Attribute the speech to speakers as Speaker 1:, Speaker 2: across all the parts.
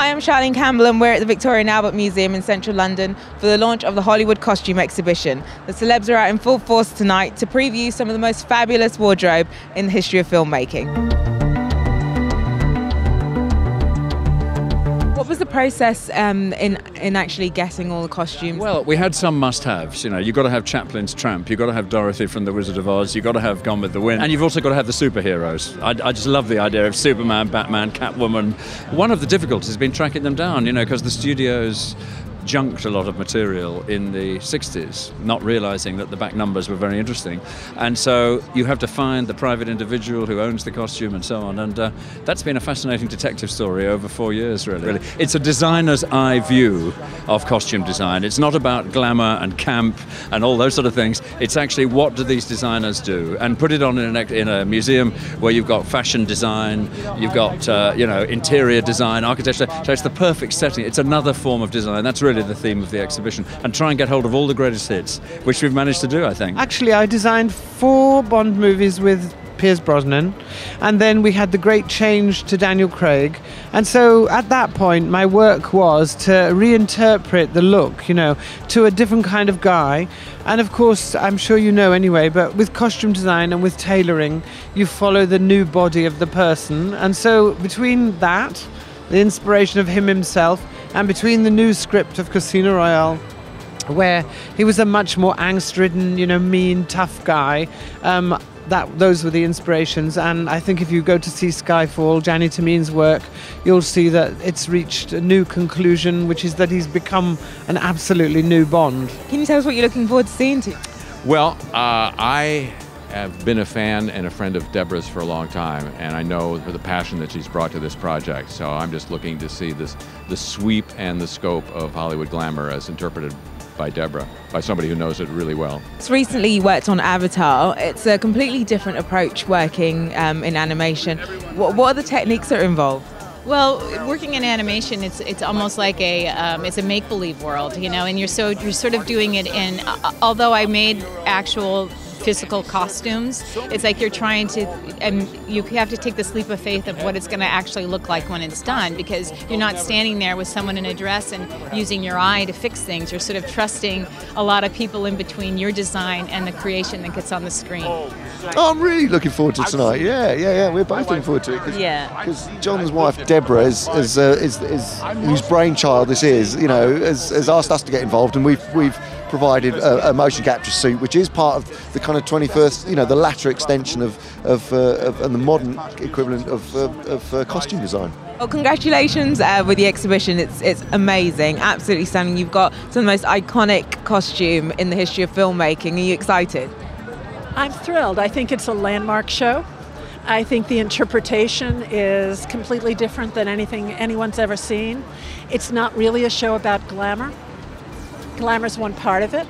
Speaker 1: Hi, I'm Charlene Campbell and we're at the Victoria and Albert Museum in central London for the launch of the Hollywood Costume Exhibition. The celebs are out in full force tonight to preview some of the most fabulous wardrobe in the history of filmmaking. What was the process in actually getting all the costumes?
Speaker 2: Well, we had some must-haves. You know, you've got to have Chaplin's Tramp, you've got to have Dorothy from The Wizard of Oz, you've got to have Gone with the Wind, and you've also got to have the superheroes. I just love the idea of Superman, Batman, Catwoman. One of the difficulties has been tracking them down, you know, because the studios junked a lot of material in the 60s, not realizing that the back numbers were very interesting. And so you have to find the private individual who owns the costume and so on. And that's been a fascinating detective story over 4 years, really. It's a designer's eye view of costume design. It's not about glamour and camp and all those sort of things. It's actually, what do these designers do? And put it on in a museum where you've got fashion design, you've got interior design, architecture. So it's the perfect setting. It's another form of design. That's really the theme of the exhibition, and try and get hold of all the greatest hits, which we've managed to do, I think.
Speaker 3: Actually, I designed 4 Bond movies with Pierce Brosnan, and then we had the great change to Daniel Craig, and so at that point my work was to reinterpret the look, you know, to a different kind of guy. And of course, I'm sure you know anyway, but with costume design and with tailoring, you follow the new body of the person. And so between that, the inspiration of him himself, and between the new script of Casino Royale, where he was a much more angst-ridden, you know, mean, tough guy, those were the inspirations. And I think if you go to see Skyfall, Gianni Tamin's work, you'll see that it's reached a new conclusion, which is that he's become an absolutely new Bond.
Speaker 1: Can you tell us what you're looking forward to seeing too?
Speaker 4: Well, I have been a fan and a friend of Deborah's for a long time, and I know the passion that she's brought to this project. So I'm just looking to see the sweep and the scope of Hollywood glamour as interpreted by Deborah, by somebody who knows it really well.
Speaker 1: Recently you worked on Avatar. It's a completely different approach working in animation. What are the techniques that are involved?
Speaker 5: Well, working in animation, it's almost like it's a make-believe world, you know, and you're sort of doing it in. Although I made actual physical costumes, it's like you're trying to, and you have to take this leap of faith of what it's going to actually look like when it's done, because you're not standing there with someone in a dress and using your eye to fix things. You're sort of trusting a lot of people in between your design and the creation that gets on the screen.
Speaker 6: Oh, I'm really looking forward to tonight. Yeah. We're both looking forward to it. Because John's wife Deborah, whose brainchild this is, you know, has asked us to get involved, and we've provided a motion capture suit, which is part of the kind of 21st, you know, the latter extension of and the modern equivalent of costume design.
Speaker 1: Well, congratulations with the exhibition. It's amazing, absolutely stunning. You've got some of the most iconic costume in the history of filmmaking. Are you excited?
Speaker 7: I'm thrilled. I think it's a landmark show. I think the interpretation is completely different than anything anyone's ever seen. It's not really a show about glamour. Glamour's one part of it,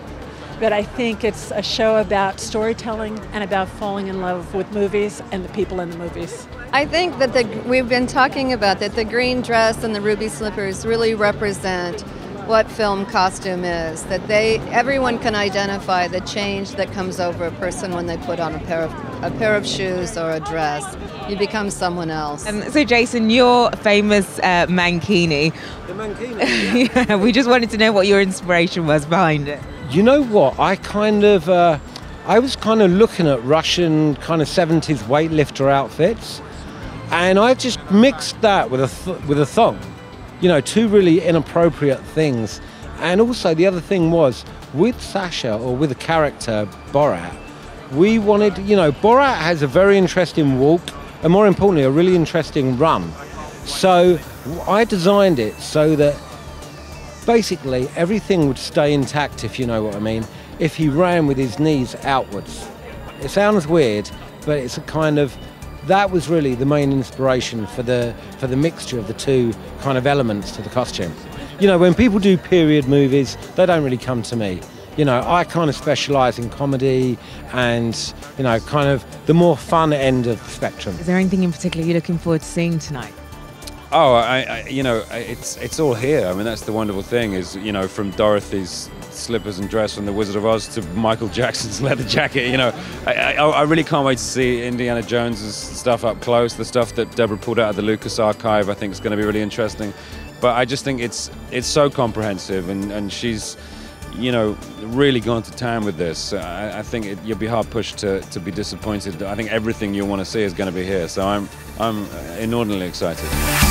Speaker 7: but I think it's a show about storytelling and about falling in love with movies and the people in the movies.
Speaker 8: I think that we've been talking about that the green dress and the ruby slippers really represent what film costume is, that everyone can identify the change that comes over a person when they put on a pair of shoes or a dress. You become someone else.
Speaker 1: So Jason, your famous mankini.
Speaker 9: The mankini?
Speaker 1: Yeah, we just wanted to know what your inspiration was behind it.
Speaker 9: You know what, I was kind of looking at Russian kind of 70s weightlifter outfits, and I just mixed that with a thong. You know, 2 really inappropriate things. And also the other thing was, with Sasha, or with the character Borat, we wanted, you know, Borat has a very interesting walk, and more importantly, a really interesting run. So I designed it so that basically everything would stay intact, if you know what I mean, if he ran with his knees outwards. It sounds weird, but it's a kind of, that was really the main inspiration for the mixture of the 2 kind of elements to the costume. You know, when people do period movies, they don't really come to me. You know, I kind of specialise in comedy and, you know, kind of the more fun end of the spectrum.
Speaker 1: Is there anything in particular you're looking forward to seeing tonight?
Speaker 2: Oh, it's all here. I mean, that's the wonderful thing is, you know, from Dorothy's slippers and dress from The Wizard of Oz to Michael Jackson's leather jacket, you know. I really can't wait to see Indiana Jones's stuff up close. The stuff that Deborah pulled out of the Lucas archive, I think is going to be really interesting.
Speaker 10: But I just think it's so comprehensive, and she's, you know, really gone to town with this. I think you'll be hard pushed to be disappointed. I think everything you want to see is going to be here. So I'm inordinately excited.